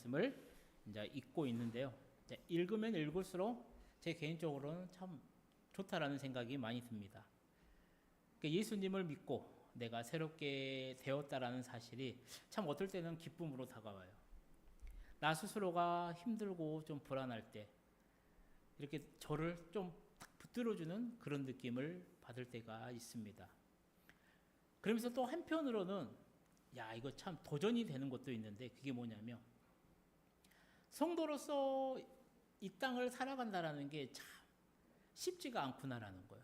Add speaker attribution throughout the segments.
Speaker 1: 말씀을 이제 읽고 있는데요. 읽으면 읽을수록 제 개인적으로는 참 좋다라는 생각이 많이 듭니다. 예수님을 믿고 내가 새롭게 되었다라는 사실이 참 어떨 때는 기쁨으로 다가와요. 나 스스로가 힘들고 좀 불안할 때 이렇게 저를 좀 붙들어주는 그런 느낌을 받을 때가 있습니다. 그러면서 또 한편으로는 야, 이거 참 도전이 되는 것도 있는데, 그게 뭐냐면 성도로서 이 땅을 살아간다라는 게 참 쉽지가 않구나라는 거예요.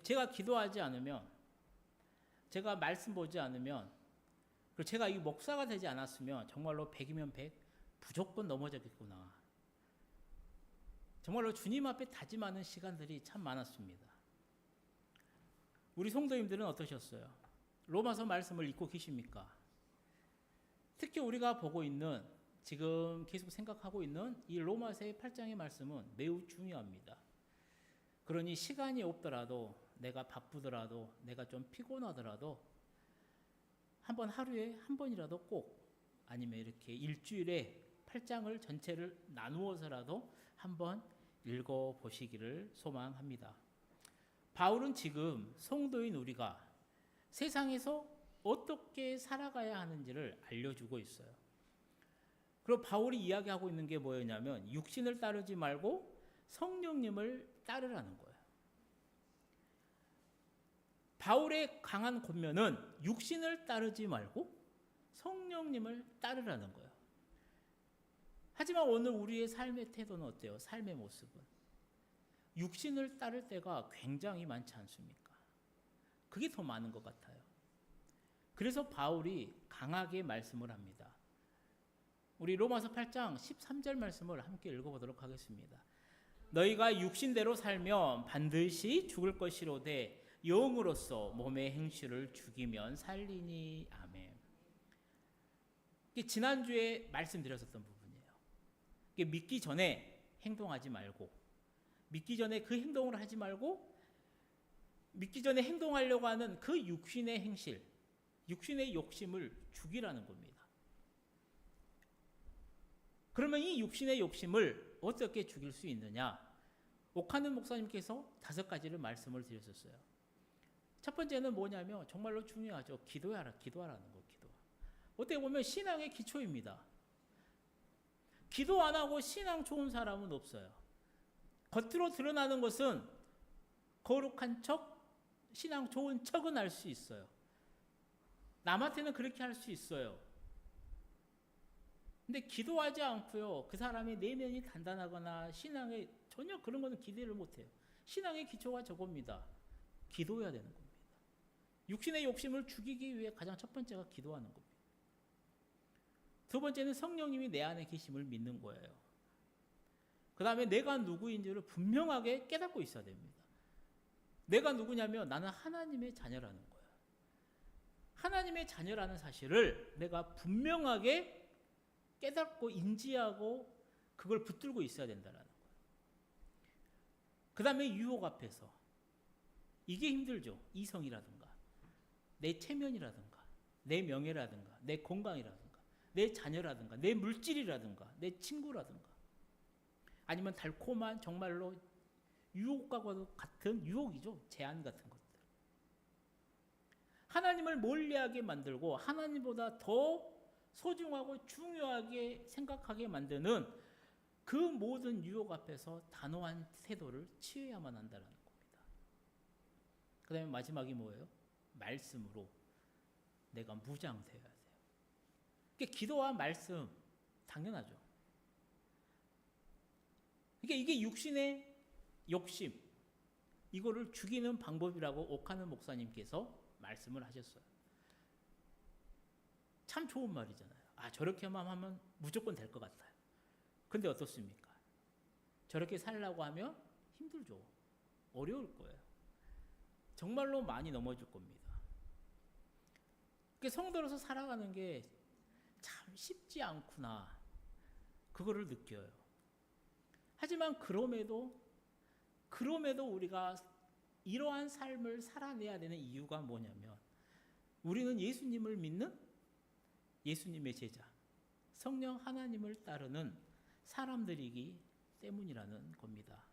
Speaker 1: 제가 기도하지 않으면, 제가 말씀 보지 않으면, 그리고 제가 이 목사가 되지 않았으면 정말로 100이면 100 무조건 넘어졌겠구나. 정말로 주님 앞에 다짐하는 시간들이 참 많았습니다. 우리 성도님들은 어떠셨어요? 로마서 말씀을 읽고 계십니까? 특히 우리가 보고 있는, 지금 계속 생각하고 있는 이 로마서의 8장의 말씀은 매우 중요합니다. 그러니 시간이 없더라도, 내가 바쁘더라도, 내가 좀 피곤하더라도 한번 하루에 한 번이라도 꼭, 아니면 이렇게 일주일에 8장을 전체를 나누어서라도 한번 읽어보시기를 소망합니다. 바울은 지금 성도인 우리가 세상에서 어떻게 살아가야 하는지를 알려주고 있어요. 그리고 바울이 이야기하고 있는 게 뭐였냐면 육신을 따르지 말고 성령님을 따르라는 거예요. 바울의 강한 권면은 육신을 따르지 말고 성령님을 따르라는 거예요. 하지만 오늘 우리의 삶의 태도는 어때요? 삶의 모습은 육신을 따를 때가 굉장히 많지 않습니까? 그게 더 많은 것 같아요. 그래서 바울이 강하게 말씀을 합니다. 우리 로마서 8장 13절 말씀을 함께 읽어보도록 하겠습니다. 너희가 육신대로 살면 반드시 죽을 것이로되 영으로서 몸의 행실을 죽이면 살리니. 아멘. 이게 지난주에 말씀드렸었던 부분이에요. 이게 믿기 전에 행동하지 말고, 믿기 전에 그 행동을 하지 말고, 믿기 전에 행동하려고 하는 그 육신의 행실, 육신의 욕심을 죽이라는 겁니다. 그러면 이 육신의 욕심을 어떻게 죽일 수 있느냐? 오카는 목사님께서 5가지를 말씀을 드렸었어요. 첫 번째는 뭐냐면 정말로 중요하죠. 기도하라는 거, 기도. 어떻게 보면 신앙의 기초입니다. 기도 안 하고 신앙 좋은 사람은 없어요. 겉으로 드러나는 것은 거룩한 척, 신앙 좋은 척은 할 수 있어요. 남한테는 그렇게 할 수 있어요. 근데 기도하지 않고요, 그 사람의 내면이 단단하거나 신앙에 전혀 그런 거는 기대를 못해요. 신앙의 기초가 저겁니다. 기도해야 되는 겁니다. 육신의 욕심을 죽이기 위해 가장 첫 번째가 기도하는 겁니다. 두 번째는 성령님이 내 안에 계심을 믿는 거예요. 그 다음에 내가 누구인지를 분명하게 깨닫고 있어야 됩니다. 내가 누구냐면 나는 하나님의 자녀라는 거예요. 하나님의 자녀라는 사실을 내가 분명하게 깨닫고 인지하고 그걸 붙들고 있어야 된다는 거예요. 그 다음에 유혹 앞에서, 이게 힘들죠. 이성이라든가 내 체면이라든가 내 명예라든가 내 건강이라든가 내 자녀라든가 내 물질이라든가 내 친구라든가, 아니면 달콤한 정말로 유혹과도 같은 유혹이죠. 제한 같은 것들. 하나님을 멀리하게 만들고 하나님보다 더 소중하고 중요하게 생각하게 만드는 그 모든 유혹 앞에서 단호한 태도를 취해야만 한다는 겁니다. 그 다음에 마지막이 뭐예요? 말씀으로 내가 무장되어야 돼요. 그러니까 기도와 말씀 당연하죠. 그러니까 이게 육신의 욕심, 이거를 죽이는 방법이라고 오카는 목사님께서 말씀을 하셨어요. 참 좋은 말이잖아요. 아, 저렇게만 하면 무조건 될 것 같아요. 근데 어떻습니까? 저렇게 살려고 하면 힘들죠. 어려울 거예요. 정말로 많이 넘어질 겁니다. 성도로서 살아가는 게 참 쉽지 않구나, 그거를 느껴요. 하지만 그럼에도 우리가 이러한 삶을 살아내야 되는 이유가 뭐냐면 우리는 예수님을 믿는 예수님의 제자, 성령 하나님을 따르는 사람들이기 때문이라는 겁니다.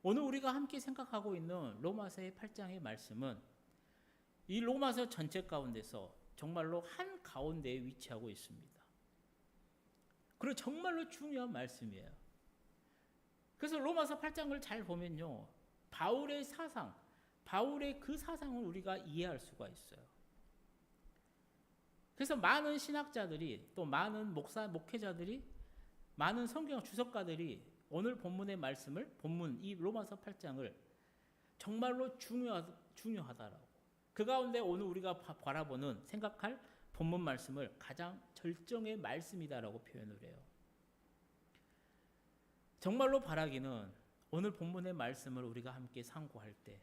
Speaker 1: 오늘 우리가 함께 생각하고 있는 로마서의 8장의 말씀은 이 로마서 전체 가운데서 정말로 한 가운데에 위치하고 있습니다. 그리고 정말로 중요한 말씀이에요. 그래서 로마서 8장을 잘 보면요, 바울의 사상, 바울의 그 사상을 우리가 이해할 수가 있어요. 그래서 많은 신학자들이, 또 많은 목회자들이, 많은 성경 주석가들이 오늘 본문의 말씀을, 본문 이 로마서 8장을 정말로 중요하다라고, 그 가운데 오늘 우리가 바라보는, 생각할 본문 말씀을 가장 절정의 말씀이다라고 표현을 해요. 정말로 바라기는 오늘 본문의 말씀을 우리가 함께 상고할 때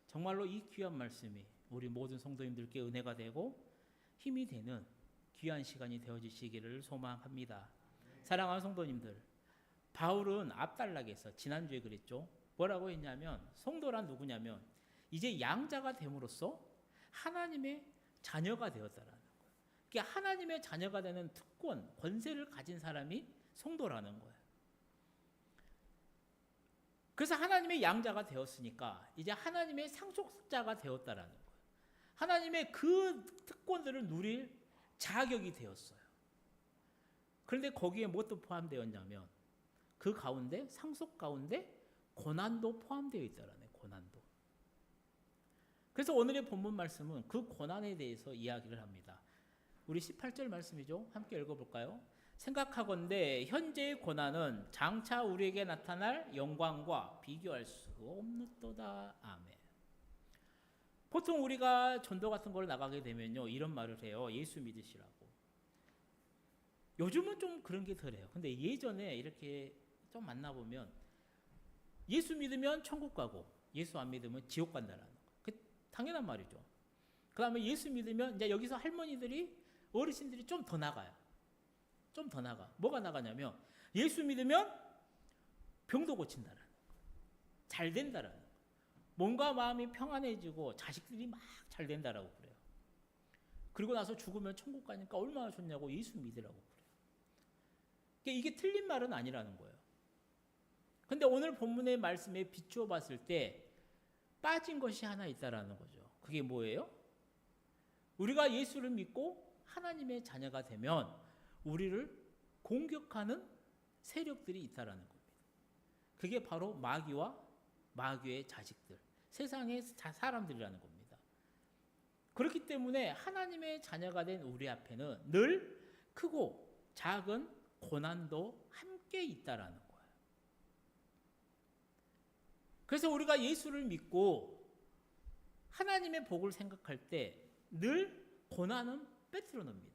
Speaker 1: 정말로 이 귀한 말씀이 우리 모든 성도님들께 은혜가 되고 힘이 되는 귀한 시간이 되어지시기를 소망합니다. 사랑하는 성도님들, 바울은 앞단락에서 지난주에 그랬죠. 뭐라고 했냐면, 성도란 누구냐면 이제 양자가 됨으로써 하나님의 자녀가 되었다라는 거예요. 그러니까 하나님의 자녀가 되는 특권, 권세를 가진 사람이 성도라는 거예요. 그래서 하나님의 양자가 되었으니까 이제 하나님의 상속자가 되었다라는 거예요. 하나님의 그 특권들을 누릴 자격이 되었어요. 그런데 거기에 무엇도 포함되었냐면 그 가운데, 상속 가운데 고난도 포함되어 있다라네, 고난도. 그래서 오늘의 본문 말씀은 그 고난에 대해서 이야기를 합니다. 우리 18절 말씀이죠. 함께 읽어볼까요? 생각하건대 현재의 고난은 장차 우리에게 나타날 영광과 비교할 수 없는도다. 아멘. 보통 우리가 전도 같은 걸 나가게 되면요, 이런 말을 해요. 예수 믿으시라고. 요즘은 좀 그런 게 덜해요. 근데 예전에 이렇게 좀 만나보면 예수 믿으면 천국 가고 예수 안 믿으면 지옥 간다라는 거. 그 당연한 말이죠. 그 다음에 예수 믿으면 이제 여기서 할머니들이, 어르신들이 좀 더 나가요. 좀 더 나가. 뭐가 나가냐면 예수 믿으면 병도 고친다라는 거. 잘 된다라는 거. 몸과 마음이 평안해지고 자식들이 막 잘 된다라고 그래요. 그리고 나서 죽으면 천국 가니까 얼마나 좋냐고 예수 믿으라고 그래요. 그러니까 이게 틀린 말은 아니라는 거예요. 근데 오늘 본문의 말씀에 비추어 봤을 때 빠진 것이 하나 있다라는 거죠. 그게 뭐예요? 우리가 예수를 믿고 하나님의 자녀가 되면 우리를 공격하는 세력들이 있다라는 겁니다. 그게 바로 마귀와 마귀의 자식들, 세상의 사람들이라는 겁니다. 그렇기 때문에 하나님의 자녀가 된 우리 앞에는 늘 크고 작은 고난도 함께 있다라는 거예요. 그래서 우리가 예수를 믿고 하나님의 복을 생각할 때 늘 고난은 빼뜨려 놉니다.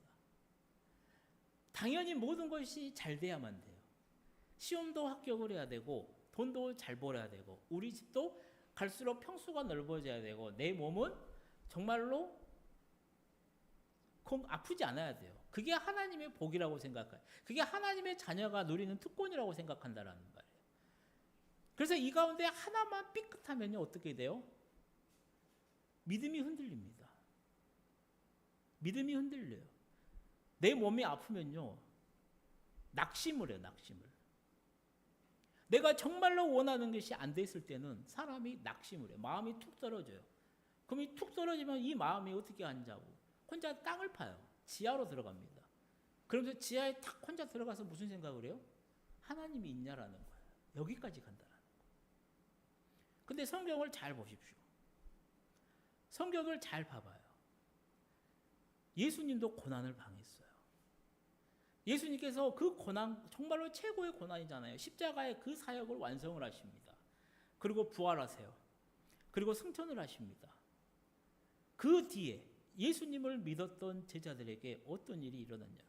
Speaker 1: 당연히 모든 것이 잘 돼야만 돼요. 시험도 합격을 해야 되고, 돈도 잘 벌어야 되고, 우리 집도 갈수록 평수가 넓어져야 되고, 내 몸은 정말로 아프지 않아야 돼요. 그게 하나님의 복이라고 생각해요. 그게 하나님의 자녀가 누리는 특권이라는 생각한다라는 말이에요. 그래서 이 가운데 하나만 삐끗하면요, 어떻게 돼요? 믿음이 흔들립니다. 믿음이 흔들려요. 내 몸이 아프면요, 낙심을 해요, 낙심을. 내가 정말로 원하는 것이 안 됐을 때는 사람이 낙심을 해요. 마음이 툭 떨어져요. 그럼 이 툭 떨어지면 이 마음이 어떻게 하냐고 혼자 땅을 파요. 지하로 들어갑니다. 그러면서 지하에 탁 혼자 들어가서 무슨 생각을 해요? 하나님이 있냐라는 거예요. 여기까지 간다라는 거예요. 근데 성경을 잘 보십시오. 성경을 잘 봐봐요. 예수님도 고난을 당했어요. 예수님께서 그 고난, 정말로 최고의 고난이잖아요. 십자가의 그 사역을 완성을 하십니다. 그리고 부활하세요. 그리고 승천을 하십니다. 그 뒤에 예수님을 믿었던 제자들에게 어떤 일이 일어났냐고.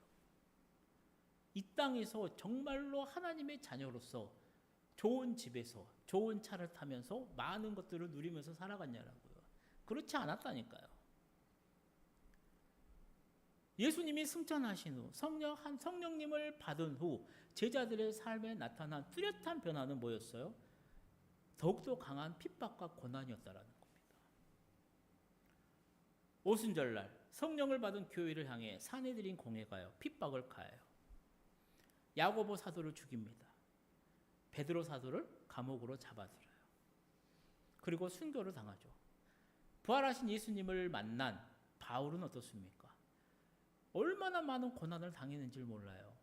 Speaker 1: 이 땅에서 정말로 하나님의 자녀로서 좋은 집에서 좋은 차를 타면서 많은 것들을 누리면서 살아갔냐라고요. 그렇지 않았다니까요. 예수님이 승천하신 후 성령님을 받은 후 제자들의 삶에 나타난 뚜렷한 변화는 뭐였어요? 더욱더 강한 핍박과 고난이었다라는 겁니다. 오순절날 성령을 받은 교회를 향해 사내들인 공회가요 핍박을 가해요. 야고보 사도를 죽입니다. 베드로 사도를 감옥으로 잡아들여요. 그리고 순교를 당하죠. 부활하신 예수님을 만난 바울은 어떻습니까? 얼마나 많은 고난을 당했는지 몰라요.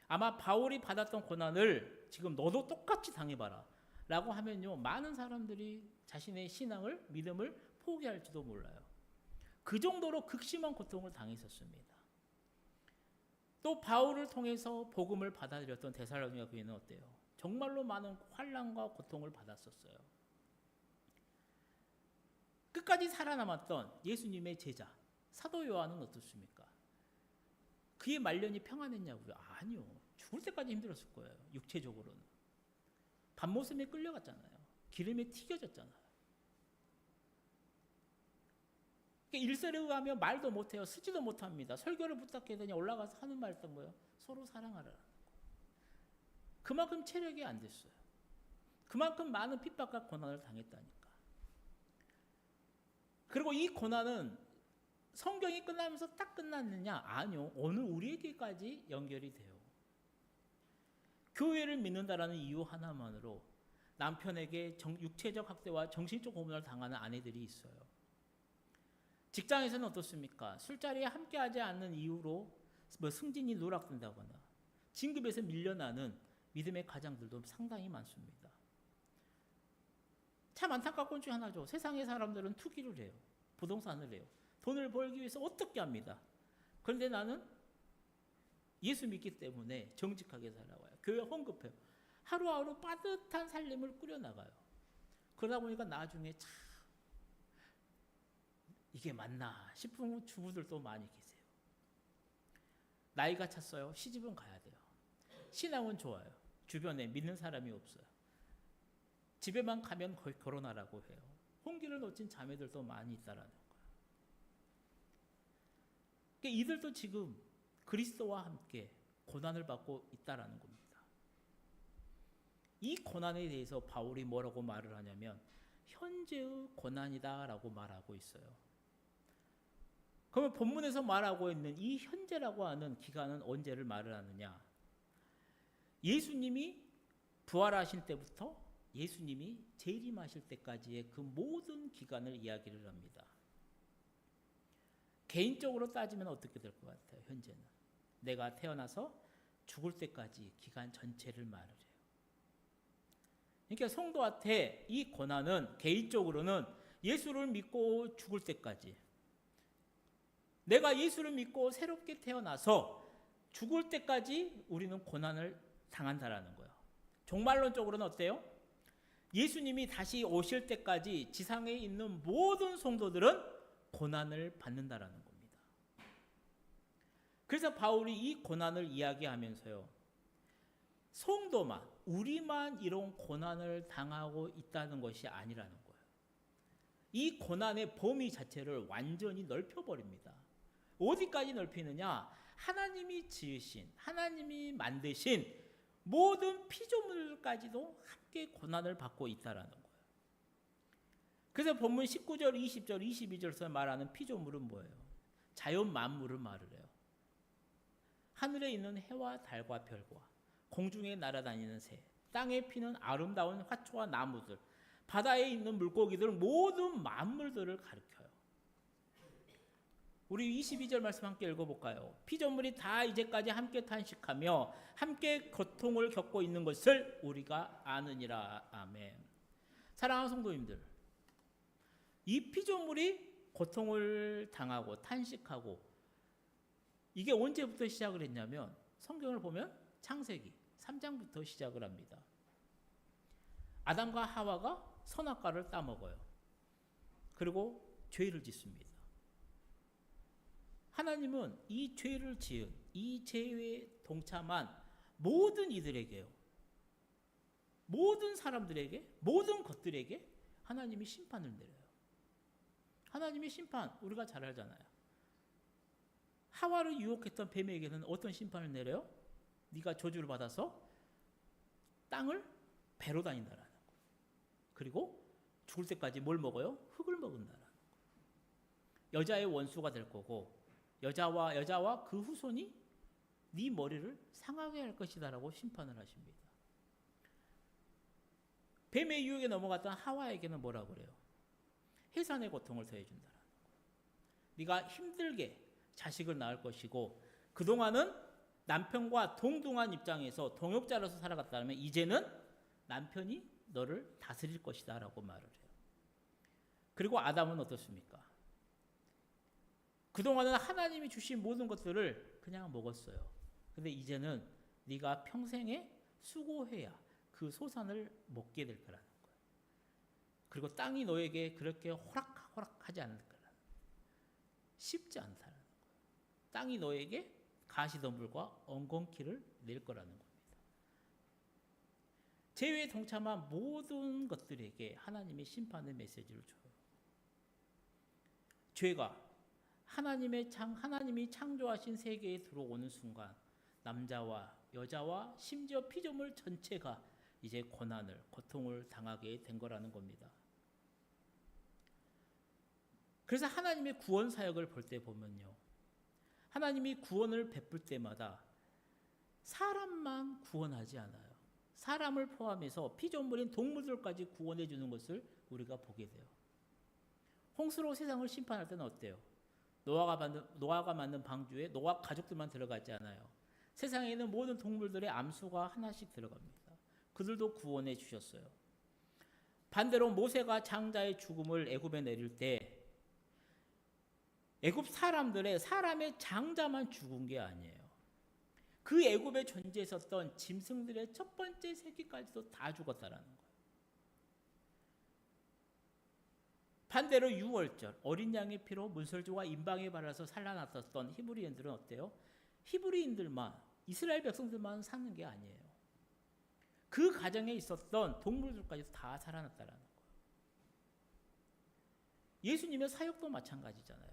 Speaker 1: 아마 바울이 받았던 고난을 지금 너도 똑같이 당해봐라 라고 하면요, 많은 사람들이 자신의 신앙을, 믿음을 포기할지도 몰라요. 그 정도로 극심한 고통을 당했었습니다. 또 바울을 통해서 복음을 받아들였던 데살로니가 교회는 어때요? 정말로 많은 환난과 고통을 받았었어요. 끝까지 살아남았던 예수님의 제자 사도 요한은 어떻습니까? 그의 말년이 평안했냐고요? 아니요. 죽을 때까지 힘들었을 거예요. 육체적으로는. 밤모섬에 끌려갔잖아요. 기름에 튀겨졌잖아요. 일설에 의하면 말도 못해요. 쓰지도 못합니다. 설교를 부탁했더니 올라가서 하는 말도 뭐예요? 서로 사랑하라. 그만큼 체력이 안 됐어요. 그만큼 많은 핍박과 고난을 당했다니까. 그리고 이 고난은 성경이 끝나면서 딱 끝났느냐? 아니요. 오늘 우리에게까지 연결이 돼요. 교회를 믿는다라는 이유 하나만으로 남편에게 육체적 학대와 정신적 고문을 당하는 아내들이 있어요. 직장에서는 어떻습니까? 술자리에 함께하지 않는 이유로 승진이 누락된다거나 진급에서 밀려나는 믿음의 가장들도 상당히 많습니다. 참 안타까운 중 하나죠. 세상의 사람들은 투기를 해요. 부동산을 해요. 돈을 벌기 위해서 어떻게 합니다. 그런데 나는 예수 믿기 때문에 정직하게 살아와요. 교회 헌금해요. 하루하루 빠듯한 살림을 꾸려나가요. 그러다 보니까 나중에 참 이게 맞나 싶은 주부들도 많이 계세요. 나이가 찼어요. 시집은 가야 돼요. 신앙은 좋아요. 주변에 믿는 사람이 없어요. 집에만 가면 거의 결혼하라고 해요. 홍기를 놓친 자매들도 많이 있다라는 거예요. 그러니까 이들도 지금 그리스도와 함께 고난을 받고 있다라는 겁니다. 이 고난에 대해서 바울이 뭐라고 말을 하냐면 현재의 고난이다라고 말하고 있어요. 그러면 본문에서 말하고 있는 이 현재라고 하는 기간은 언제를 말을 하느냐? 예수님이 부활하실 때부터 예수님이 재림하실 때까지의 그 모든 기간을 이야기를 합니다. 개인적으로 따지면 어떻게 될 것 같아요? 현재는 내가 태어나서 죽을 때까지 기간 전체를 말을 해요. 그러니까 성도한테 이 고난은 개인적으로는 예수를 믿고 죽을 때까지, 내가 예수를 믿고 새롭게 태어나서 죽을 때까지 우리는 고난을 당한다라는 거예요. 종말론적으로는 어때요? 예수님이 다시 오실 때까지 지상에 있는 모든 성도들은 고난을 받는다라는 겁니다. 그래서 바울이 이 고난을 이야기하면서요, 성도만, 우리만 이런 고난을 당하고 있다는 것이 아니라는 거예요. 이 고난의 범위 자체를 완전히 넓혀버립니다. 어디까지 넓히느냐? 하나님이 지으신, 하나님이 만드신 모든 피조물까지도 함께 고난을 받고 있다라는 거예요. 그래서 본문 19절, 20절, 22절에서 말하는 피조물은 뭐예요? 자연 만물을 말을 해요. 하늘에 있는 해와 달과 별과 공중에 날아다니는 새, 땅에 피는 아름다운 화초와 나무들, 바다에 있는 물고기들, 모든 만물들을 가리켜요. 우리 22절 말씀 함께 읽어볼까요? 피조물이 다 이제까지 함께 탄식하며 함께 고통을 겪고 있는 것을 우리가 아느니라. 아멘. 사랑하는 성도님들, 이 피조물이 고통을 당하고 탄식하고, 이게 언제부터 시작을 했냐면 성경을 보면 창세기 3장부터 시작을 합니다. 아담과 하와가 선악과를 따먹어요. 그리고 죄를 짓습니다. 하나님은 이 죄를 지은, 이 죄에 동참한 모든 이들에게요, 모든 사람들에게, 모든 것들에게 하나님이 심판을 내려요. 하나님의 심판 우리가 잘 알잖아요. 하와를 유혹했던 뱀에게는 어떤 심판을 내려요? 네가 저주를 받아서 땅을 배로 다닌다라는 거예요. 그리고 죽을 때까지 뭘 먹어요? 흙을 먹는다라는 거예요. 여자의 원수가 될 거고 여자와 그 후손이 네 머리를 상하게 할 것이다라고 심판을 하십니다. 뱀의 유혹에 넘어갔던 하와에게는 뭐라고 그래요? 해산의 고통을 더해준다. 네가 힘들게 자식을 낳을 것이고 그동안은 남편과 동등한 입장에서 동역자로서 살아갔다면 이제는 남편이 너를 다스릴 것이다 라고 말을 해요. 그리고 아담은 어떻습니까? 그동안은 하나님이 주신 모든 것들을 그냥 먹었어요. 근데 이제는 네가 평생에 수고해야 그 소산을 먹게 될 거라는 거예요. 그리고 땅이 너에게 그렇게 호락호락하지 않을 거라는 거예요. 쉽지 않다는 거예요. 땅이 너에게 가시덤불과 엉겅퀴를 낼 거라는 겁니다. 죄에 동참한 모든 것들에게 하나님의 심판의 메시지를 줘요. 죄가 하나님이 창조하신 세계에 들어오는 순간 남자와 여자와 심지어 피조물 전체가 이제 고통을 당하게 된 거라는 겁니다. 그래서 하나님의 구원 사역을 볼 때 보면요. 하나님이 구원을 베풀 때마다 사람만 구원하지 않아요. 사람을 포함해서 피조물인 동물들까지 구원해 주는 것을 우리가 보게 돼요. 홍수로 세상을 심판할 때는 어때요? 노아가 만든 방주에 노아 가족들만 들어가지 않아요. 세상에 있는 모든 동물들의 암수가 하나씩 들어갑니다. 그들도 구원해 주셨어요. 반대로 모세가 장자의 죽음을 애굽에 내릴 때 애굽 사람의 장자만 죽은 게 아니에요. 그 애굽에 존재했었던 짐승들의 첫 번째 새끼까지도 다 죽었다라는 거예요. 반대로 유월절 어린 양의 피로 문설주와 인방에 발라서 살아났었던 히브리인들은 어때요? 히브리인들만 이스라엘 백성들만 사는 게 아니에요. 그 가정에 있었던 동물들까지 다 살아났다라는 거예요. 예수님의 사역도 마찬가지잖아요.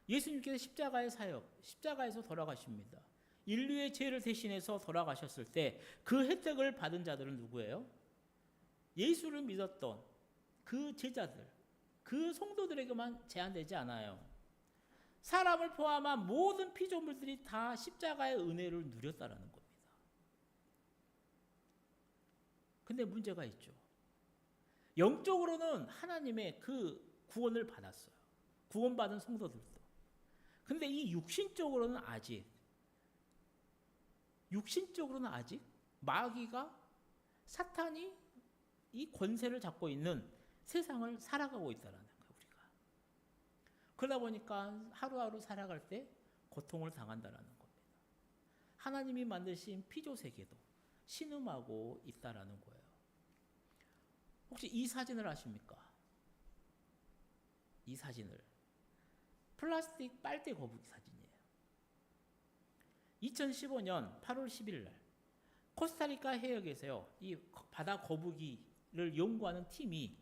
Speaker 1: 예수님께서 십자가에서 돌아가십니다. 인류의 죄를 대신해서 돌아가셨을 때 그 혜택을 받은 자들은 누구예요? 예수를 믿었던 그 제자들, 그 성도들에게만 제한되지 않아요. 사람을 포함한 모든 피조물들이 다 십자가의 은혜를 누렸다라는 겁니다. 근데 문제가 있죠. 영적으로는 하나님의 그 구원을 받았어요. 구원받은 성도들도. 근데 이 육신적으로는 아직 마귀가 사탄이 이 권세를 잡고 있는 세상을 살아가고 있다는 거예요. 우리가. 그러다 보니까 하루하루 살아갈 때 고통을 당한다는 겁니다. 하나님이 만드신 피조 세계도 신음하고 있다는 거예요. 혹시 이 사진을 아십니까? 이 사진을. 플라스틱 빨대 거북이 사진이에요. 2015년 8월 10일 날 코스타리카 해역에서요. 이 바다 거북이를 연구하는 팀이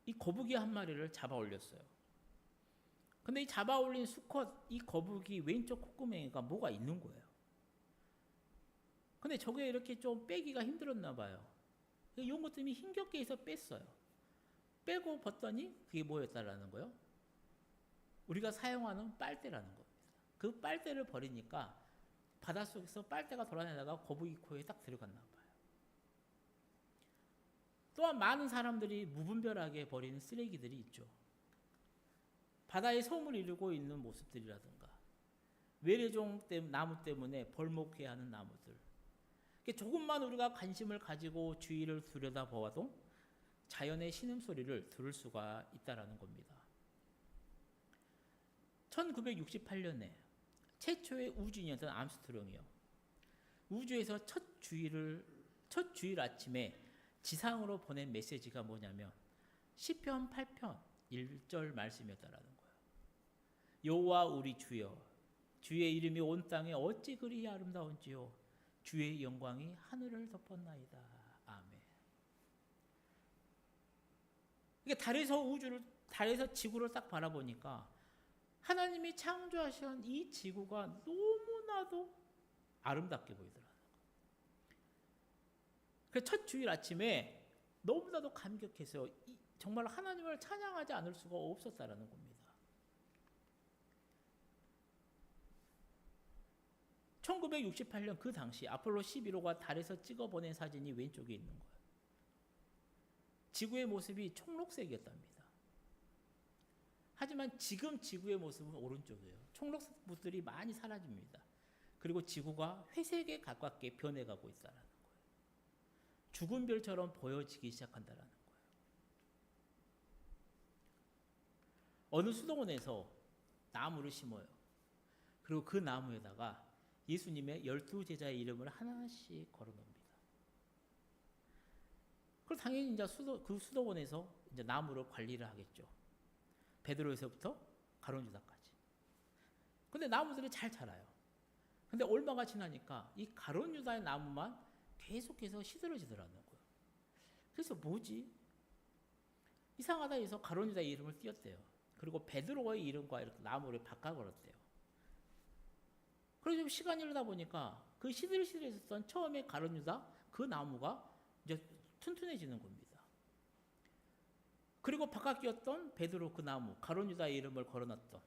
Speaker 1: 이 거북이 한 마리를 잡아 올렸어요. 근데 이 잡아 올린 수컷 이 거북이 왼쪽 콧구멍에가 뭐가 있는 거예요. 근데 저게 이렇게 좀 빼기가 힘들었나 봐요. 연구팀이 힘겹게 해서 뺐어요. 빼고 봤더니 그게 뭐였다라는 거예요? 우리가 사용하는 빨대라는 겁니다. 그 빨대를 버리니까 바닷속에서 빨대가 돌아내다가 거북이 코에 딱 들어갔나 봐요. 또한 많은 사람들이 무분별하게 버리는 쓰레기들이 있죠. 바다에 소음을 이루고 있는 모습들이라든가 외래종 나무 때문에 벌목해야 하는 나무들. 조금만 우리가 관심을 가지고 주위를 들여다보아도 자연의 신음소리를 들을 수가 있다는 겁니다. 1968년에 최초의 우주인이었던 암스트롱이요. 우주에서 첫 주일 아침에 지상으로 보낸 메시지가 뭐냐면 시편 8편 1절 말씀이었다라는 거예요. 여호와 우리 주여, 주의 이름이 온 땅에 어찌 그리 아름다운지요. 주의 영광이 하늘을 덮었나이다. 아멘. 이게 달에서 지구를 딱 바라보니까 하나님이 창조하신 이 지구가 너무나도 아름답게 보이더라고요. 그래서 첫 주일 아침에 너무나도 감격해서 정말 하나님을 찬양하지 않을 수가 없었다라는 겁니다. 1968년 그 당시 아폴로 11호가 달에서 찍어보낸 사진이 왼쪽에 있는 거예요. 지구의 모습이 초록색이었답니다. 하지만 지금 지구의 모습은 오른쪽이에요. 초록색들이 많이 사라집니다. 그리고 지구가 회색에 가깝게 변해가고 있다는 거예요. 죽은 별처럼 보여지기 시작한다는 거예요. 어느 수도원에서 나무를 심어요. 그리고 그 나무에다가 예수님의 12제자의 이름을 하나씩 걸어놓습니다. 그럼 당연히 이제 그 수도원에서 이제 나무를 관리를 하겠죠. 베드로에서부터 가룟 유다까지. 근데 나무들이 잘 자라요. 근데 얼마가 지나니까 이 가룟 유다의 나무만 계속해서 시들어지더라는 거예요. 그래서 뭐지? 이상하다 해서 가룟 유다의 이름을 띄었대요. 그리고 베드로의 이름과 이렇게 나무를 바꿔 걸었대요. 그래서 좀 시간이 흐르다 보니까 그 시들시들했었던 처음에 가룟 유다 그 나무가 이제 튼튼해지는 겁니다. 그리고 바깥 끼었던 베드로 그 나무, 가룟 유다의 이름을 걸어놨던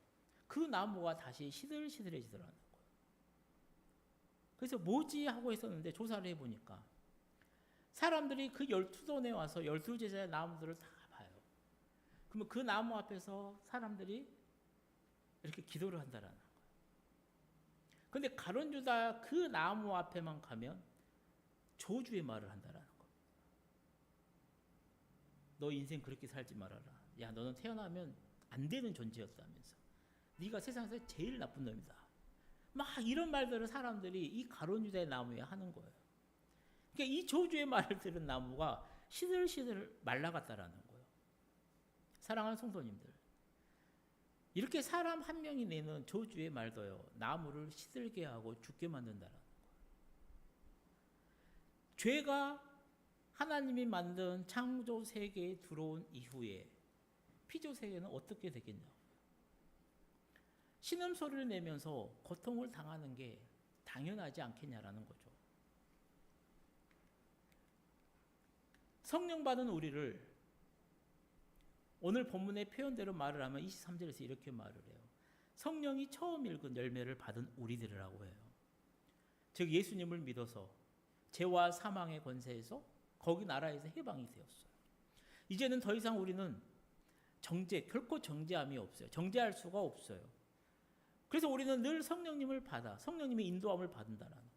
Speaker 1: 그 나무가 다시 시들시들해지더라는 거예요. 그래서 뭐지 하고 있었는데 조사를 해보니까 사람들이 그 12돈에 와서 12제자의 나무들을 다 봐요. 그러면 그 나무 앞에서 사람들이 이렇게 기도를 한다라는 거예요. 근데 가룟 유다 그 나무 앞에만 가면 저주의 말을 한다라는 거예요. 너 인생 그렇게 살지 말아라. 야, 너는 태어나면 안 되는 존재였다면서. 네가 세상에서 제일 나쁜 놈이다. 막 이런 말들을 사람들이 이 가룟 유다의 나무에 하는 거예요. 그러니까 이 저주의 말을 들은 나무가 시들시들 말라갔다라는 거예요. 사랑하는 성도님들, 이렇게 사람 한 명이 내는 저주의 말도요, 나무를 시들게 하고 죽게 만든다라는 거예요. 죄가 하나님이 만든 창조 세계에 들어온 이후에 피조 세계는 어떻게 되겠냐고. 신음소리를 내면서 고통을 당하는 게 당연하지 않겠냐라는 거죠. 성령 받은 우리를 오늘 본문의 표현대로 말을 하면 23절에서 이렇게 말을 해요. 성령이 처음 읽은 열매를 받은 우리들이라고 해요. 즉 예수님을 믿어서 죄와 사망의 권세에서 거기 나라에서 해방이 되었어요. 이제는 더 이상 우리는 결코 정죄함이 없어요. 정죄할 수가 없어요. 그래서 우리는 늘 성령님을 받아 성령님의 인도함을 받는다는 거예요.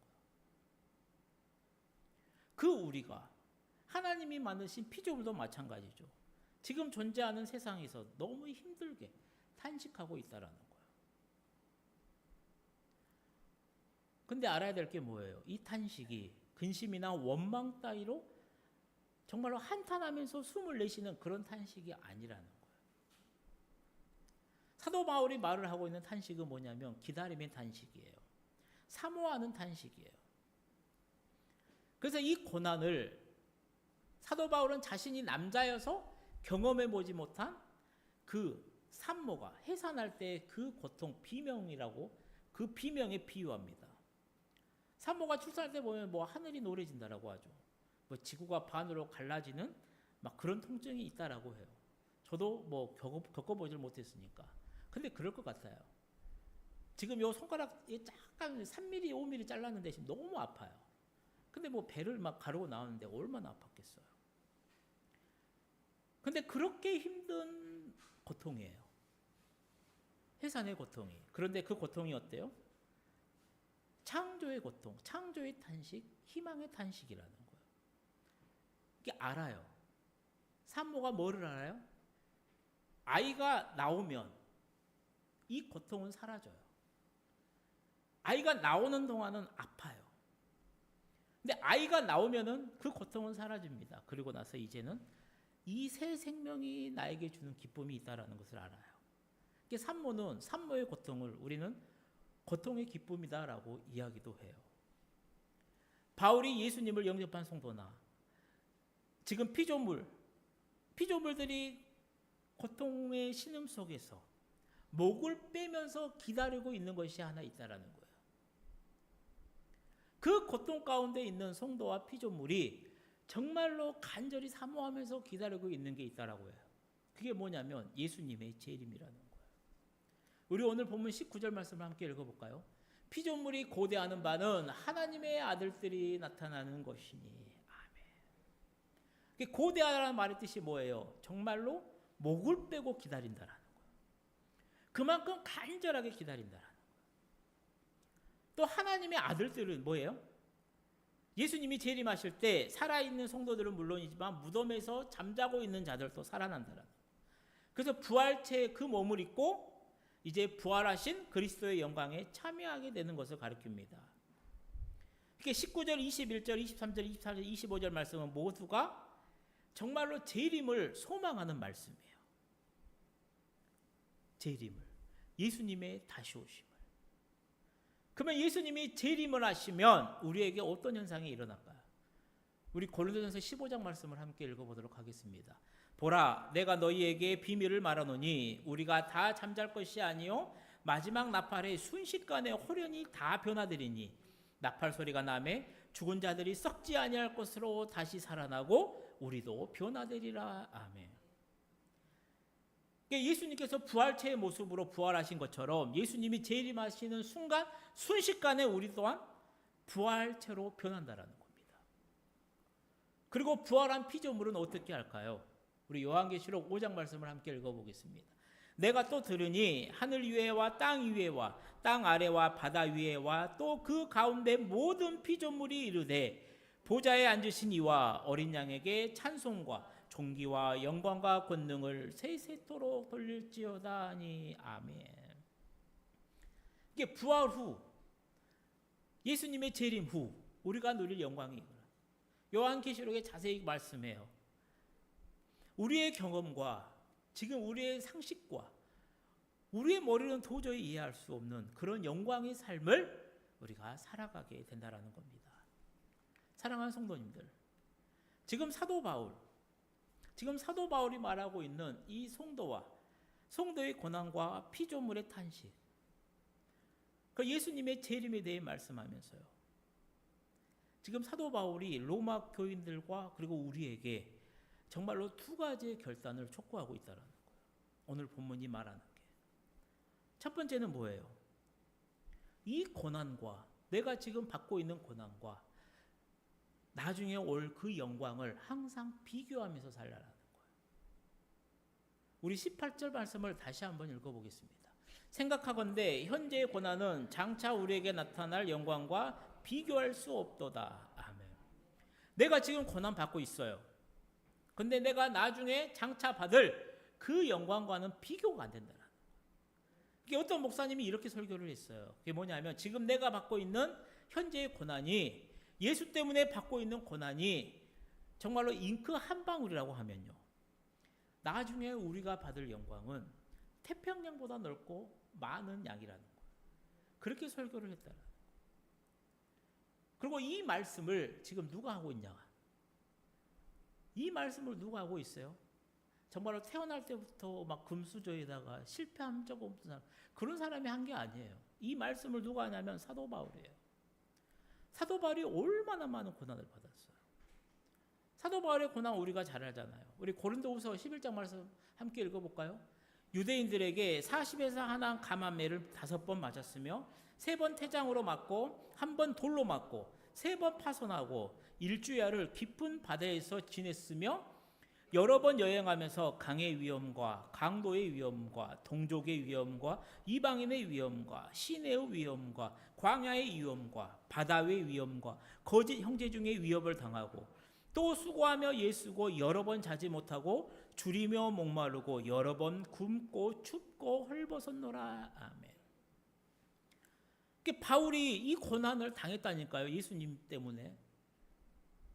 Speaker 1: 그 우리가 하나님이 만드신 피조물도 마찬가지죠. 지금 존재하는 세상에서 너무 힘들게 탄식하고 있다는 거예요. 근데 알아야 될 게 뭐예요? 이 탄식이 근심이나 원망 따위로 정말로 한탄하면서 숨을 내쉬는 그런 탄식이 아니라는 거예요. 사도 바울이 말을 하고 있는 탄식은 뭐냐면 기다림의 탄식이에요. 사모하는 탄식이에요. 그래서 이 고난을 사도 바울은 자신이 남자여서 경험해 보지 못한 그 산모가 해산할 때 그 고통, 비명이라고 그 비명에 비유합니다. 산모가 출산할 때 보면 뭐 하늘이 노래진다라고 하죠. 뭐 지구가 반으로 갈라지는 막 그런 통증이 있다라고 해요. 저도 뭐 겪어보질 못했으니까. 근데 그럴 것 같아요. 지금 요 손가락에 약간 3mm, 5mm 잘랐는데 지금 너무 아파요. 근데 뭐 배를 막 가르고 나오는데 얼마나 아팠겠어요. 근데 그렇게 힘든 고통이에요. 해산의 고통이. 그런데 그 고통이 어때요? 창조의 고통, 창조의 탄식, 희망의 탄식이라는 거예요. 이게 알아요. 산모가 뭐를 알아요? 아이가 나오면 이 고통은 사라져요. 아이가 나오는 동안은 아파요. 근데 아이가 나오면은 그 고통은 사라집니다. 그리고 나서 이제는 이 새 생명이 나에게 주는 기쁨이 있다라는 것을 알아요. 이게 산모는 산모의 고통을 우리는 고통의 기쁨이다라고 이야기도 해요. 바울이 예수님을 영접한 성도나 지금 피조물들이 고통의 신음 속에서 목을 빼면서 기다리고 있는 것이 하나 있다라는 거예요. 그 고통 가운데 있는 성도와 피조물이 정말로 간절히 사모하면서 기다리고 있는 게 있다라고 해요. 그게 뭐냐면 예수님의 재림이라는 거예요. 우리 오늘 본문 19절 말씀을 함께 읽어볼까요? 피조물이 고대하는 바는 하나님의 아들들이 나타나는 것이니. 아멘. 고대하라는 말의 뜻이 뭐예요? 정말로 목을 빼고 기다린다라는 거예요. 그만큼 간절하게 기다린다라는 거예요. 또 하나님의 아들들은 뭐예요? 예수님이 재림하실 때 살아있는 성도들은 물론이지만 무덤에서 잠자고 있는 자들도 살아난다라는 거예요. 그래서 부활체의 그 몸을 입고 이제 부활하신 그리스도의 영광에 참여하게 되는 것을 가리킵니다. 이렇게 19절, 21절, 23절, 24절, 25절 말씀은 모두가 정말로 재림을 소망하는 말씀이에요. 재림을, 예수님의 다시 오심을. 그러면 예수님이 재림을 하시면 우리에게 어떤 현상이 일어날까요? 우리 고린도전서 15장 말씀을 함께 읽어보도록 하겠습니다. 보라, 내가 너희에게 비밀을 말하노니 우리가 다 잠잘 것이 아니요 마지막 나팔에 순식간에 호련히 다 변화되리니 나팔 소리가 나매 죽은 자들이 썩지 아니할 것으로 다시 살아나고 우리도 변화되리라. 아멘. 예수님께서 부활체의 모습으로 부활하신 것처럼 예수님이 재림하시는 순간 순식간에 우리 또한 부활체로 변한다라는 겁니다. 그리고 부활한 피조물은 어떻게 할까요? 우리 요한계시록 5장 말씀을 함께 읽어보겠습니다. 내가 또 들으니 하늘 위에와 땅 위에와 땅 아래와 바다 위에와 또 그 가운데 모든 피조물이 이르되 보좌에 앉으신 이와 어린 양에게 찬송과 존귀와 영광과 권능을 세세토록 돌릴지어다 하니. 아멘. 이게 부활 후, 예수님의 재림 후 우리가 누릴 영광이 요한계시록에 자세히 말씀해요. 우리의 경험과 지금 우리의 상식과 우리의 머리는 도저히 이해할 수 없는 그런 영광의 삶을 우리가 살아가게 된다라는 겁니다. 사랑하는 성도님들, 지금 사도 바울이 말하고 있는 이 성도의 고난과 피조물의 탄식, 그 예수님의 재림에 대해 말씀하면서요. 지금 사도 바울이 로마 교인들과 그리고 우리에게 정말로 두 가지의 결단을 촉구하고 있다는 거예요. 오늘 본문이 말하는 게. 첫 번째는 뭐예요? 이 고난과 내가 지금 받고 있는 고난과 나중에 올 그 영광을 항상 비교하면서 살라라는 거예요. 우리 18절 말씀을 다시 한번 읽어보겠습니다. 생각하건대 현재의 고난은 장차 우리에게 나타날 영광과 비교할 수 없도다. 아멘. 내가 지금 고난 받고 있어요. 근데 내가 나중에 장차 받을 그 영광과는 비교가 안 된다는 거예요. 이게 어떤 목사님이 이렇게 설교를 했어요. 그게 뭐냐면 지금 내가 받고 있는 현재의 고난이 예수 때문에 받고 있는 고난이 정말로 잉크 한 방울이라고 하면요. 나중에 우리가 받을 영광은 태평양보다 넓고 많은 양이라는 거예요. 그렇게 설교를 했다는 거예요. 그리고 이 말씀을 지금 누가 하고 있냐? 이 말씀을 누가 하고 있어요? 정말로 태어날 때부터 막 금수저에다가 실패한 적 없는 사람, 그런 사람이 한 게 아니에요. 이 말씀을 누가 하냐면 사도 바울이에요. 사도 바울이 얼마나 많은 고난을 받았어요. 사도 바울의 고난 우리가 잘 알잖아요. 우리 고린도후서 11장 말씀 함께 읽어볼까요? 유대인들에게 40에서 하나 감암매를 5번 맞았으며 3번 태장으로 맞고 1번 돌로 맞고 3번 파손하고 일주야를 깊은 바다에서 지냈으며 여러 번 여행하면서 강의 위험과 강도의 위험과 동족의 위험과 이방인의 위험과 시내의 위험과 광야의 위험과 바다의 위험과 거짓 형제 중의 위협을 당하고 또 수고하며 예수고 여러 번 자지 못하고 줄이며 목마르고 여러 번 굶고 춥고 헐벗었노라. 아멘. 바울이 이 고난을 당했다니까요. 예수님 때문에.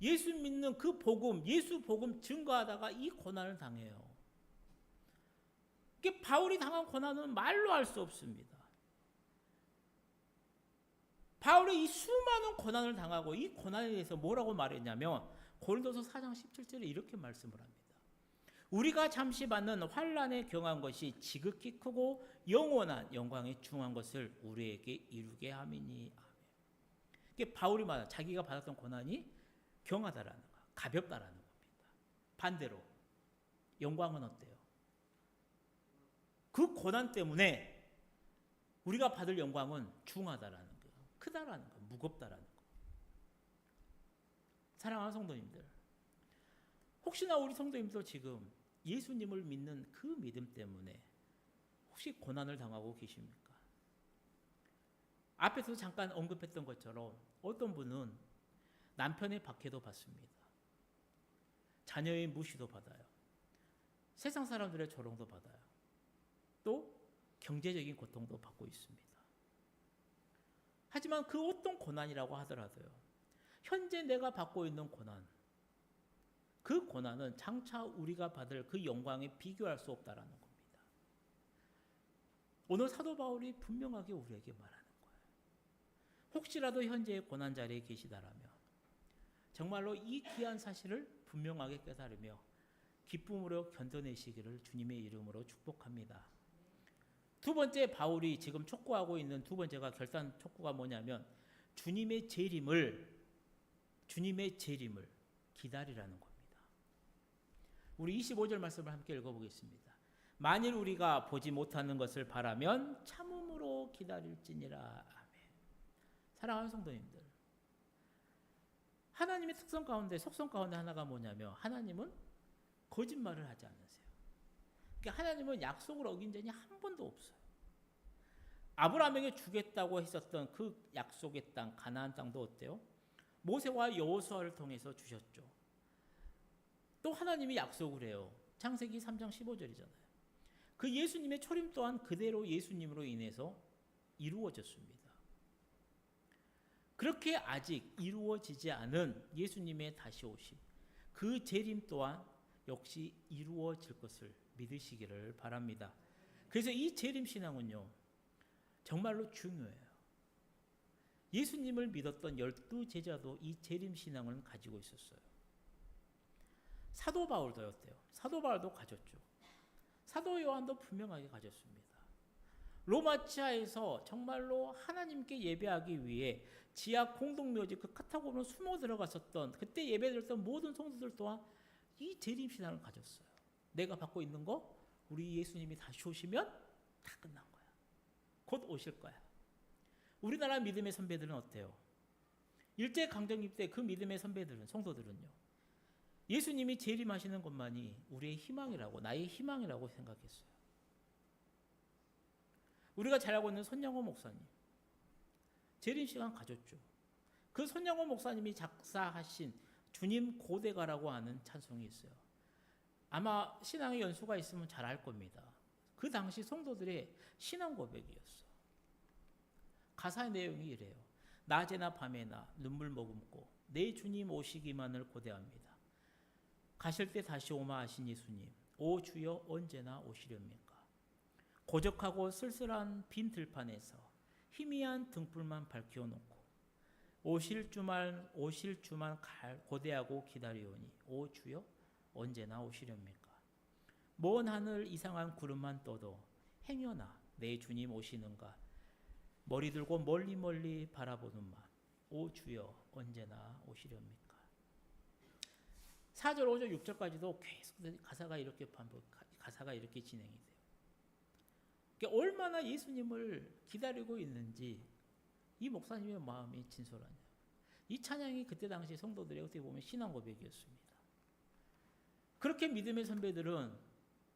Speaker 1: 예수 믿는 그 복음, 예수 복음 증거하다가 이 고난을 당해요. 바울이 당한 고난은 말로 할 수 없습니다. 바울이 이 수많은 고난을 당하고 이 고난에 대해서 뭐라고 말했냐면 고린도서 4장 17절에 이렇게 말씀을 합니다. 우리가 잠시 받는 환난에 경한 것이 지극히 크고 영원한 영광에 중한 것을 우리에게 이루게 함이니. 아멘. 바울이 말한 자기가 받았던 고난이 경하다라는 거, 가볍다라는 겁니다. 반대로 영광은 어때요? 그 고난 때문에 우리가 받을 영광은 중하다라는 거예요. 크다라는 거, 무겁다라는 거. 사랑하는 성도님들, 혹시나 우리 성도님도 지금 예수님을 믿는 그 믿음 때문에 혹시 고난을 당하고 계십니까? 앞에서 잠깐 언급했던 것처럼 어떤 분은 남편의 박해도 받습니다. 자녀의 무시도 받아요. 세상 사람들의 조롱도 받아요. 또 경제적인 고통도 받고 있습니다. 하지만 그 어떤 고난이라고 하더라도요, 현재 내가 받고 있는 고난, 그 고난은 장차 우리가 받을 그 영광에 비교할 수 없다라는 겁니다. 오늘 사도 바울이 분명하게 우리에게 말하는 거예요. 혹시라도 현재의 고난 자리에 계시다라면 정말로 이 귀한 사실을 분명하게 깨달으며 기쁨으로 견뎌내시기를 주님의 이름으로 축복합니다. 두 번째, 바울이 지금 촉구하고 있는 두 번째가 결단 촉구가 뭐냐면 주님의 재림을 기다리라는 겁니다. 우리 25절 말씀을 함께 읽어보겠습니다. 만일 우리가 보지 못하는 것을 바라면 참음으로 기다릴지니라. 아멘. 사랑하는 성도님들, 하나님의 특성 가운데, 속성 가운데 하나가 뭐냐면 하나님은 거짓말을 하지 않으세요. 그러니까 하나님은 약속을 어긴 적이 한 번도 없어요. 아브라함에게 주겠다고 했었던 그 약속의 땅, 가나안 땅도 어때요? 모세와 여호수아를 통해서 주셨죠. 또 하나님이 약속을 해요. 창세기 3장 15절이잖아요. 그 예수님의 초림 또한 그대로 예수님으로 인해서 이루어졌습니다. 그렇게 아직 이루어지지 않은 예수님의 다시 오심, 그 재림 또한 역시 이루어질 것을 믿으시기를 바랍니다. 그래서 이 재림 신앙은요, 정말로 중요해요. 예수님을 믿었던 12 제자도 이 재림 신앙을 가지고 있었어요. 사도 바울도 어때요? 사도 바울도 가졌죠. 사도 요한도 분명하게 가졌습니다. 로마 지하에서 정말로 하나님께 예배하기 위해 지하 공동묘지 그 카타콤으로 숨어 들어갔었던, 그때 예배드렸던 모든 성도들 또한 이 재림 신앙을 가졌어요. 내가 받고 있는 거, 우리 예수님이 다시 오시면 다 끝난 거야. 곧 오실 거야. 우리나라 믿음의 선배들은 어때요? 일제강점기 때 그 믿음의 선배들은, 성도들은요, 예수님이 재림하시는 것만이 우리의 희망이라고, 나의 희망이라고 생각했어요. 우리가 잘 알고 있는 손양호 목사님, 재림 시간 가졌죠. 그 손양호 목사님이 작사하신 주님 고대가라고 하는 찬송이 있어요. 아마 신앙의 연수가 있으면 잘 알 겁니다. 그 당시 성도들의 신앙 고백이었어. 가사의 내용이 이래요. 낮에나 밤에나 눈물 머금고 내 주님 오시기만을 고대합니다. 가실 때 다시 오마 하신 예수님, 오 주여 언제나 오시렵니까? 고적하고 쓸쓸한 빈 들판에서 희미한 등불만 밝혀놓고 오실 주만 고대하고 기다리오니 오 주여 언제나 오시렵니까? 먼 하늘 이상한 구름만 떠도 행여나 내 주님 오시는가? 머리 들고 멀리 멀리 바라보는 맘, 오 주여 언제나 오시렵니까? 4절, 5절, 6절까지도 계속 가사가 이렇게 진행이 돼요. 그러니까 얼마나 예수님을 기다리고 있는지 이 목사님의 마음이 진솔하냐. 이 찬양이 그때 당시 성도들의 어떻게 보면 신앙 고백이었습니다. 그렇게 믿음의 선배들은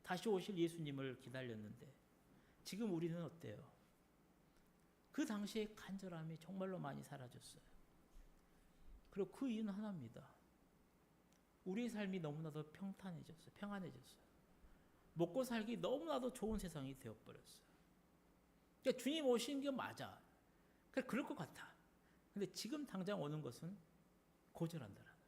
Speaker 1: 다시 오실 예수님을 기다렸는데 지금 우리는 어때요? 그 당시의 간절함이 정말로 많이 사라졌어요. 그리고 그 이유는 하나입니다. 우리의 삶이 너무나도 평안해졌어요. 먹고 살기 너무나도 좋은 세상이 되어버렸어요. 그러니까 주님 오시는 게 맞아. 그럴 것 같아. 근데 지금 당장 오는 것은 고절한다라는.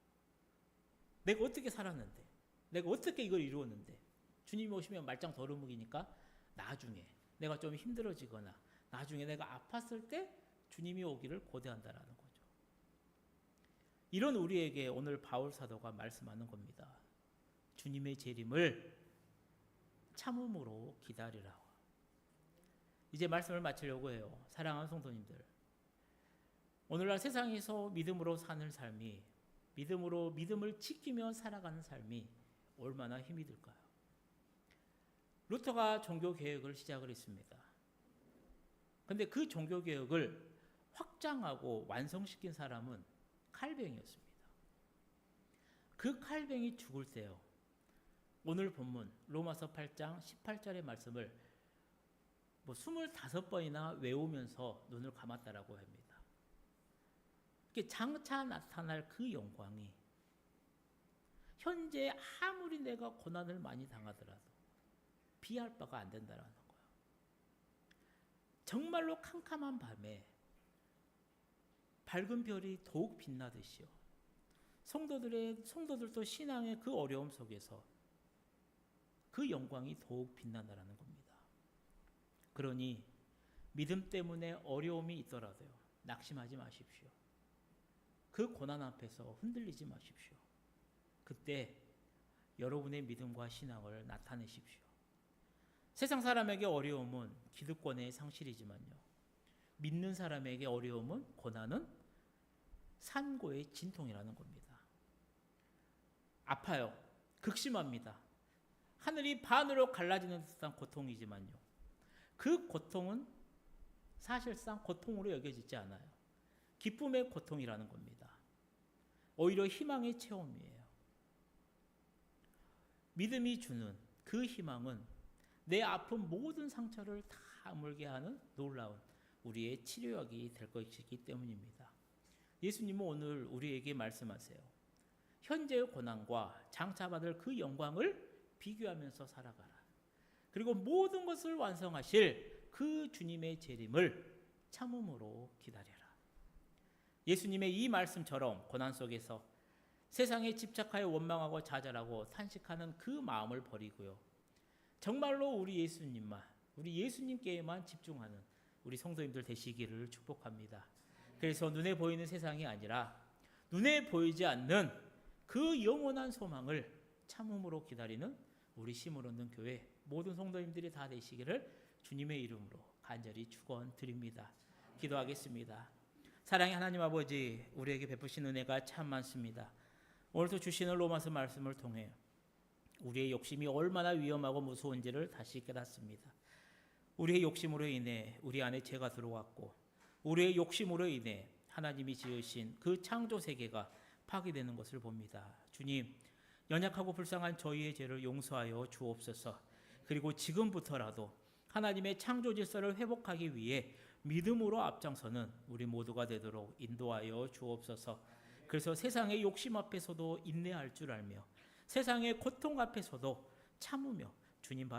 Speaker 1: 내가 어떻게 살았는데, 내가 어떻게 이걸 이루었는데, 주님이 오시면 말짱 도루묵이니까 나중에 내가 좀 힘들어지거나 나중에 내가 아팠을 때 주님이 오기를 고대한다라는 거죠. 이런 우리에게 오늘 바울 사도가 말씀하는 겁니다. 주님의 재림을 참음으로 기다리라. 이제 말씀을 마치려고 해요. 사랑하는 성도님들, 오늘날 세상에서 믿음으로 사는 삶이, 믿음을 지키며 살아가는 삶이 얼마나 힘이 들까요? 루터가 종교개혁을 시작을 했습니다. 근데 그 종교개혁을 확장하고 완성시킨 사람은 칼뱅이었습니다. 그 칼뱅이 죽을 때요. 오늘 본문 로마서 8장 18절의 말씀을 25번이나 외우면서 눈을 감았다라고 합니다. 장차 나타날 그 영광이 현재 아무리 내가 고난을 많이 당하더라도 비할 바가 안 된다는 거예요. 정말로 캄캄한 밤에 밝은 별이 더욱 빛나듯이요. 성도들도 신앙의 그 어려움 속에서 그 영광이 더욱 빛난다는 겁니다. 그러니 믿음 때문에 어려움이 있더라도요. 낙심하지 마십시오. 그 고난 앞에서 흔들리지 마십시오. 그때 여러분의 믿음과 신앙을 나타내십시오. 세상 사람에게 어려움은 기득권의 상실이지만요. 믿는 사람에게 어려움은 고난은 산고의 진통이라는 겁니다. 아파요. 극심합니다. 하늘이 반으로 갈라지는 듯한 고통이지만요. 그 고통은 사실상 고통으로 여겨지지 않아요. 기쁨의 고통이라는 겁니다. 오히려 희망의 체험이에요. 믿음이 주는 그 희망은 내 아픈 모든 상처를 다 아물게 하는 놀라운 우리의 치료약이 될 것이기 때문입니다. 예수님은 오늘 우리에게 말씀하세요. 현재의 고난과 장차 받을 그 영광을 비교하면서 살아가라. 그리고 모든 것을 완성하실 그 주님의 재림을 참음으로 기다려라. 예수님의 이 말씀처럼 고난 속에서 세상에 집착하여 원망하고 좌절하고 탄식하는 그 마음을 버리고요. 정말로 우리 예수님께만 집중하는 우리 성도님들 되시기를 축복합니다. 그래서 눈에 보이는 세상이 아니라 눈에 보이지 않는 그 영원한 소망을 참음으로 기다리는 우리 힘을 얻는 교회 모든 성도님들이 다 되시기를 주님의 이름으로 간절히 축원드립니다. 기도하겠습니다. 사랑의 하나님 아버지, 우리에게 베푸신 은혜가 참 많습니다. 오늘도 주시는 로마서 말씀을 통해 우리의 욕심이 얼마나 위험하고 무서운지를 다시 깨닫습니다. 우리의 욕심으로 인해 우리 안에 죄가 들어왔고 우리의 욕심으로 인해 하나님이 지으신 그 창조 세계가 파괴되는 것을 봅니다. 주님, 연약하고 불쌍한 저희의 죄를 용서하여 주옵소서. 그리고 지금부터라도 하나님의 창조 질서를 회복하기 위해 믿음으로 앞장서는 우리 모두가 되도록 인도하여 주옵소서. 그래서 세상의 욕심 앞에서도 인내할 줄 알며 세상의 고통 앞에서도 참으며 주님